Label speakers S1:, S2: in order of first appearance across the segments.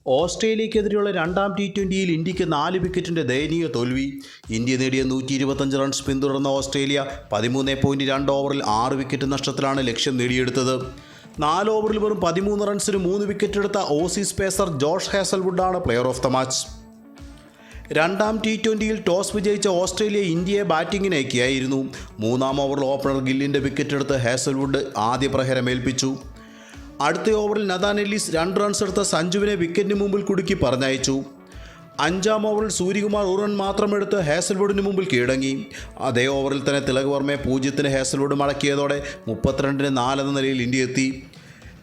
S1: ഓസ്ട്രേലിയക്കെതിരെയുള്ള രണ്ടാം T20യിൽ ഇന്ത്യക്ക് 4 വിക്കറ്റിൻ്റെ ദയനീയ തോൽവി. ഇന്ത്യ നേടിയ 125 റൺസ് പിന്തുടർന്ന ഓസ്ട്രേലിയ 13.2 ഓവറിൽ 6 വിക്കറ്റ് നഷ്ടത്തിലാണ് ലക്ഷ്യം നേടിയെടുത്തത്. 4 ഓവറിൽ വെറും 13 റൺസിന് 3 വിക്കറ്റ് എടുത്ത ഓസീസ് പേസർ ജോഷ് ഹേസൽവുഡാണ് പ്ലെയർ ഓഫ് ദ മാച്ച്. രണ്ടാം T20യിൽ ടോസ് വിജയിച്ച ഓസ്ട്രേലിയ ഇന്ത്യയെ ബാറ്റിങ്ങിന് അയക്കുകയായിരുന്നു. 3-ാം ഓവറിൽ ഓപ്പണർ ഗില്ലിൻ്റെ വിക്കറ്റ് എടുത്ത് ഹേസൽവുഡ് ആദ്യ പ്രഹരമേൽപ്പിച്ചു. അടുത്ത ഓവറിൽ നഥാൻ എല്ലിസ് 2 റൺസ് എടുത്ത സഞ്ജുവിനെ വിക്കറ്റിന് മുമ്പിൽ കുടുക്കി പറഞ്ഞയച്ചു. 5-ാം ഓവറിൽ സൂര്യകുമാർ 1 റൺ മാത്രമെടുത്ത് ഹേസൽവുഡിന് മുമ്പിൽ കീഴടങ്ങി. അതേ ഓവറിൽ തന്നെ തിലക് വർമ്മയെ 0-ന് ഹേസൽവുഡ് മടക്കിയതോടെ 32-4 എന്ന നിലയിൽ ഇന്ത്യ എത്തി.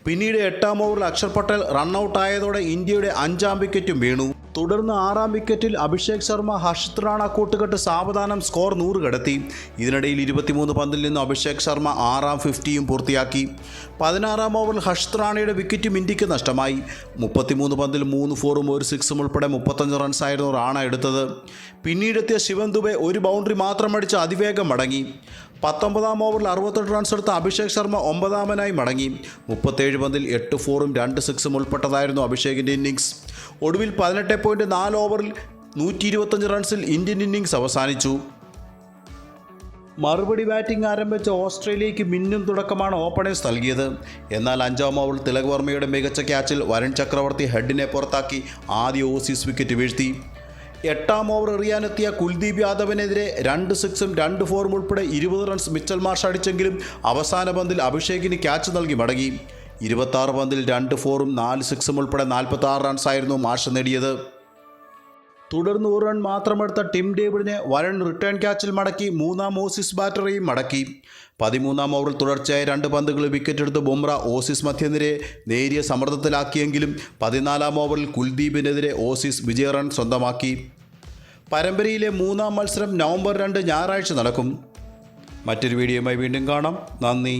S1: പിന്നീട് 8-ാം ഓവറിൽ അക്ഷർ പട്ടേൽ റണ്ണൌട്ടായതോടെ ഇന്ത്യയുടെ 5-ാം വിക്കറ്റും വീണു. തുടർന്ന് 6-ാം വിക്കറ്റിൽ അഭിഷേക് ശർമ്മ ഹർഷിത് റാണ കൂട്ടുകെട്ട് സാവധാനം സ്കോർ 100 കടത്തി. ഇതിനിടയിൽ 23 പന്തിൽ നിന്ന് അഭിഷേക് ശർമ്മ 6-ാം 50യും പൂർത്തിയാക്കി. 16-ാം ഓവറിൽ ഹർഷിത് റാണയുടെ വിക്കറ്റും ഇന്ത്യക്ക് നഷ്ടമായി. 33 പന്തിൽ 3 ഫോറും 1 സിക്സും ഉൾപ്പെടെ 35 റൺസായിരുന്നു റാണ എടുത്തത്. പിന്നീടെത്തിയ ശിവൻ ദുബെ ഒരു ബൗണ്ടറി മാത്രം അടിച്ച് അതിവേഗം മടങ്ങി. 19-ാം ഓവറിൽ 68 റൺസ് എടുത്ത അഭിഷേക് ശർമ്മ 9-ാമനായി മടങ്ങി. 37 പന്തിൽ 8 ഫോറും 2 സിക്സും ഉൾപ്പെട്ടതായിരുന്നു അഭിഷേകിൻ്റെ ഇന്നിങ്സ്. ഒടുവിൽ 18.4 ഓവറിൽ 125 റൺസിൽ ഇന്ത്യൻ ഇന്നിങ്സ് അവസാനിച്ചു. മറുപടി ബാറ്റിംഗ് ആരംഭിച്ച ഓസ്ട്രേലിയയ്ക്ക് മിന്നും തുടക്കമാണ് ഓപ്പണേഴ്സ് നൽകിയത്. എന്നാൽ 5-ാം ഓവറിൽ തിലക് വർമ്മയുടെ മികച്ച ക്യാച്ചിൽ വരുൺ ചക്രവർത്തി ഹെഡിനെ പുറത്താക്കി ആദ്യ ഓസീസ് വിക്കറ്റ് വീഴ്ത്തി. 8-ാം ഓവർ എറിയാനെത്തിയ കുൽദീപ് യാദവിനെതിരെ 2 സിക്സും 2 ഫോറും ഉൾപ്പെടെ 20 റൺസ് മിച്ചൽ മാർഷ് അടിച്ചെങ്കിലും അവസാന പന്തിൽ അഭിഷേകിന് ക്യാച്ച് നൽകി മടങ്ങി. 26 പന്തിൽ 2 ഫോറും 4 സിക്സും ഉൾപ്പെടെ 46 റൺസായിരുന്നു മാർഷ് നേടിയത്. തുടർന്ന് 1 റൺ മാത്രമെടുത്ത ടിം ഡേവിഡിനെ വരുൺ റിട്ടേൺ ക്യാച്ചിൽ മടക്കി 3-ാം ഓസീസ് ബാറ്ററെയും മടക്കി. 13-ാം ഓവറിൽ തുടർച്ചയായ 2 പന്തുകൾ വിക്കറ്റെടുത്ത് ബുംറ ഓസീസ് മധ്യനിരയെ നേരിയ സമ്മർദ്ദത്തിലാക്കിയെങ്കിലും 14-ാം ഓവറിൽ കുൽദീപിനെതിരെ ഓസീസ് വിജയ റൺ സ്വന്തമാക്കി. പരമ്പരയിലെ 3-ാം മത്സരം നവംബർ 2 ഞായറാഴ്ച നടക്കും. മറ്റൊരു വീഡിയോയുമായി വീണ്ടും കാണാം. നന്ദി.